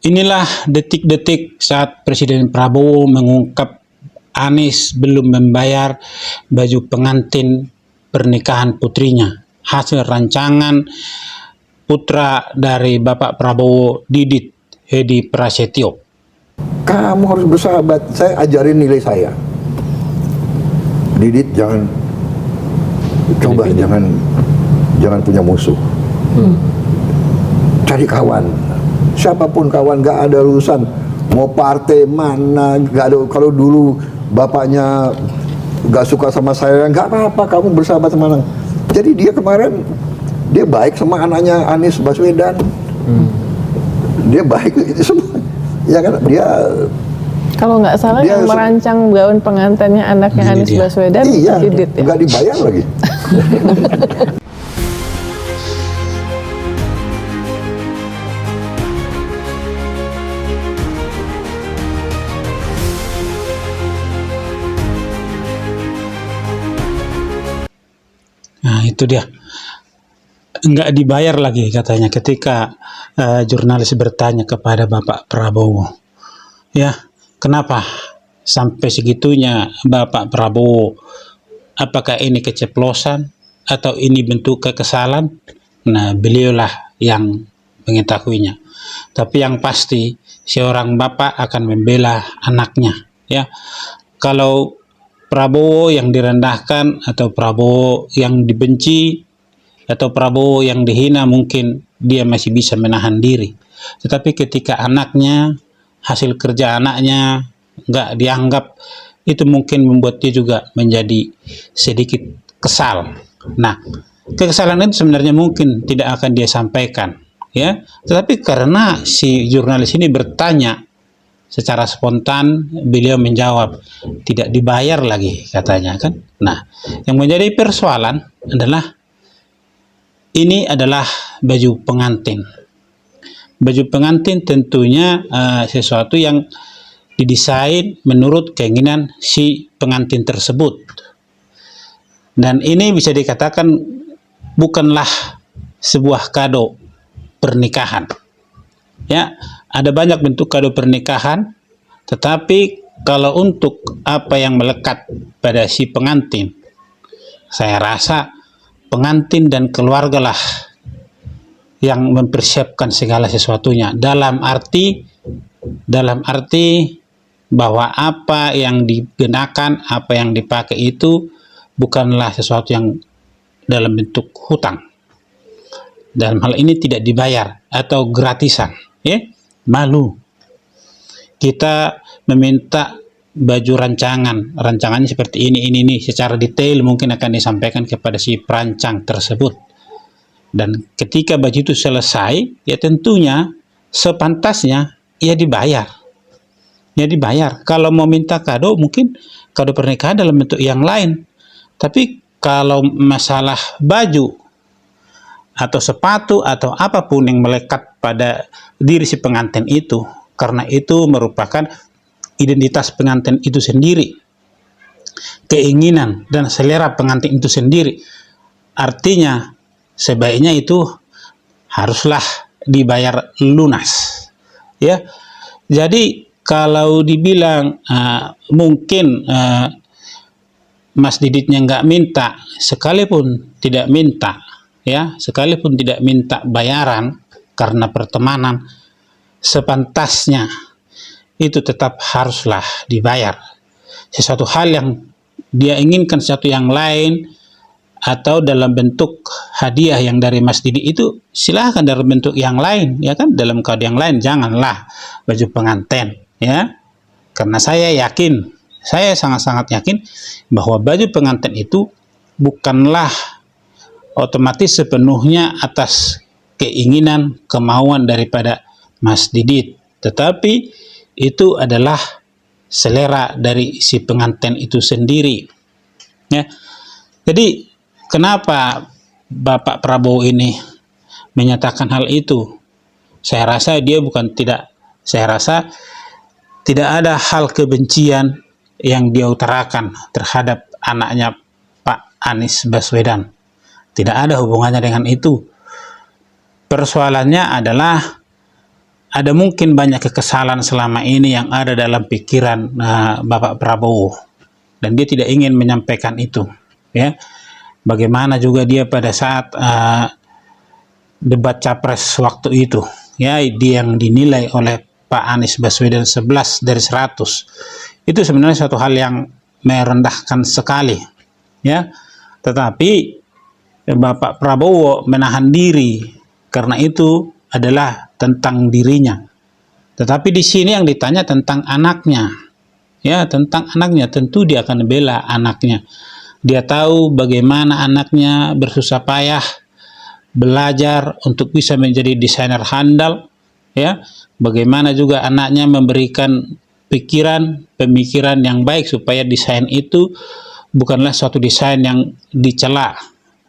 Inilah detik-detik saat Presiden Prabowo mengungkap Anies belum membayar baju pengantin pernikahan putrinya, hasil rancangan putra dari Bapak Prabowo, Didit Hedi Prasetyo. Kamu harus bersahabat, saya ajarin nilai saya. Didit jangan punya musuh. Cari kawan. Siapapun kawan, gak ada urusan mau partai mana, gak ada. Kalau dulu bapaknya gak suka sama saya, gak apa-apa, kamu bersahabat sama anak. Jadi dia kemarin dia baik sama anaknya Anies Baswedan. Dia baik itu semua. Ya kan, dia kalau nggak salah yang merancang gaun pengantinnya anaknya Anies Baswedan, iya, Didit ya? Nggak dibayar lagi. Nah itu dia, nggak dibayar lagi katanya ketika jurnalis bertanya kepada Bapak Prabowo, ya kenapa sampai segitunya Bapak Prabowo, apakah ini keceplosan atau ini bentuk kekesalan? Nah beliaulah yang mengetahuinya, tapi yang pasti seorang bapak akan membela anaknya, ya. Kalau Prabowo yang direndahkan atau Prabowo yang dibenci atau Prabowo yang dihina, mungkin dia masih bisa menahan diri. Tetapi ketika anaknya, hasil kerja anaknya nggak dianggap, itu mungkin membuat dia juga menjadi sedikit kesal. Nah, kekesalan itu sebenarnya mungkin tidak akan dia sampaikan, ya. Tetapi karena si jurnalis ini bertanya secara spontan, beliau menjawab tidak dibayar lagi katanya kan. Nah, yang menjadi persoalan adalah ini adalah baju pengantin. Baju pengantin tentunya sesuatu yang didesain menurut keinginan si pengantin tersebut. Dan ini bisa dikatakan bukanlah sebuah kado pernikahan. Ya, ada banyak bentuk kado pernikahan, tetapi kalau untuk apa yang melekat pada si pengantin, saya rasa pengantin dan keluarga lah yang mempersiapkan segala sesuatunya, dalam arti bahwa apa yang digunakan, apa yang dipakai itu bukanlah sesuatu yang dalam bentuk hutang. Dalam hal ini tidak dibayar atau gratisan, ya. Malu kita meminta baju rancangannya seperti ini secara detail mungkin akan disampaikan kepada si perancang tersebut, dan ketika baju itu selesai, ya tentunya sepantasnya ya dibayar. Kalau mau minta kado, mungkin kado pernikahan dalam bentuk yang lain, tapi kalau masalah baju atau sepatu atau apapun yang melekat pada diri si pengantin itu, karena itu merupakan identitas pengantin itu sendiri, keinginan dan selera pengantin itu sendiri, artinya sebaiknya itu haruslah dibayar lunas, ya. Jadi kalau dibilang mungkin Mas Diditnya nggak minta, sekalipun tidak minta bayaran karena pertemanan, sepantasnya itu tetap haruslah dibayar. Sesuatu hal yang dia inginkan, sesuatu yang lain, atau dalam bentuk hadiah yang dari Mas Didi, itu silahkan dalam bentuk yang lain, ya kan, dalam kado yang lain, janganlah baju pengantin, ya. Karena saya sangat-sangat yakin bahwa baju pengantin itu bukanlah otomatis sepenuhnya atas keinginan, kemauan daripada Mas Didit, tetapi itu adalah selera dari si pengantin itu sendiri, ya. Jadi kenapa Bapak Prabowo ini menyatakan hal itu? Saya rasa tidak ada hal kebencian yang dia utarakan terhadap anaknya Pak Anies Baswedan. Tidak ada hubungannya dengan itu. Persoalannya adalah ada mungkin banyak kekesalan selama ini yang ada dalam pikiran Bapak Prabowo, dan dia tidak ingin menyampaikan itu, ya. Bagaimana juga dia pada saat debat capres waktu itu, ya, dia yang dinilai oleh Pak Anies Baswedan 11 dari 100, itu sebenarnya suatu hal yang merendahkan sekali, ya. Tetapi Bapak Prabowo menahan diri karena itu adalah tentang dirinya. Tetapi di sini yang ditanya tentang anaknya, ya, tentang anaknya. Tentu dia akan bela anaknya. Dia tahu bagaimana anaknya bersusah payah belajar untuk bisa menjadi desainer handal, ya. Bagaimana juga anaknya memberikan pemikiran yang baik supaya desain itu bukanlah suatu desain yang dicela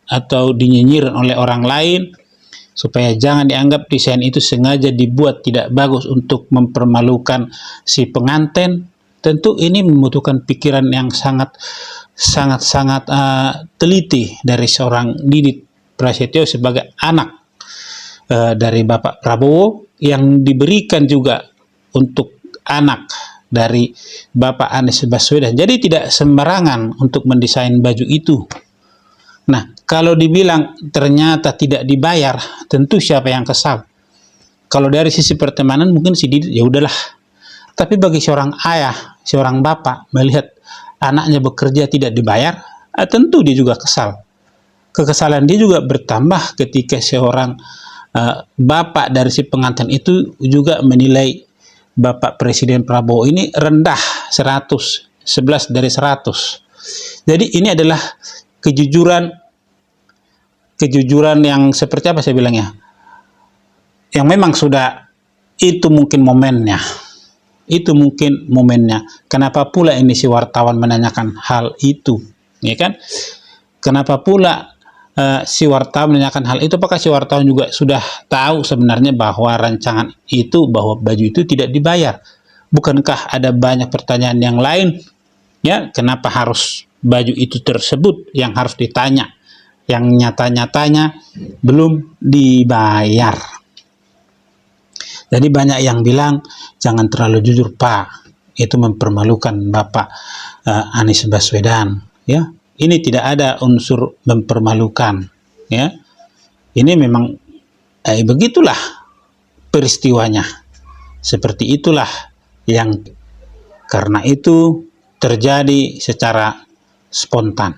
atau dinyinyir oleh orang lain, supaya jangan dianggap desain itu sengaja dibuat tidak bagus untuk mempermalukan si pengantin. Tentu ini membutuhkan pikiran yang sangat teliti dari seorang Didit Prasetyo sebagai anak dari Bapak Prabowo, yang diberikan juga untuk anak dari Bapak Anies Baswedan. Jadi tidak sembarangan untuk mendesain baju itu. Nah, kalau dibilang ternyata tidak dibayar, tentu siapa yang kesal? Kalau dari sisi pertemanan mungkin si Didit ya udahlah. Tapi bagi seorang ayah, seorang bapak melihat anaknya bekerja tidak dibayar, tentu dia juga kesal. Kekesalan dia juga bertambah ketika seorang bapak dari si pengantin itu juga menilai Bapak Presiden Prabowo ini rendah 11 dari 100. Jadi ini adalah kejujuran yang seperti apa saya bilangnya, yang memang sudah itu mungkin momennya. Kenapa pula ini si wartawan menanyakan hal itu, ya kan? Kenapa pula si wartawan menanyakan hal itu? Apakah si wartawan juga sudah tahu sebenarnya bahwa rancangan itu, bahwa baju itu tidak dibayar? Bukankah ada banyak pertanyaan yang lain, ya? Kenapa harus baju itu tersebut yang harus ditanya, yang nyata-nyatanya belum dibayar? Jadi banyak yang bilang jangan terlalu jujur Pak, itu mempermalukan Bapak Anies Baswedan, ya. Ini tidak ada unsur mempermalukan, ya. Ini memang begitulah peristiwanya, seperti itulah yang karena itu terjadi secara spontan.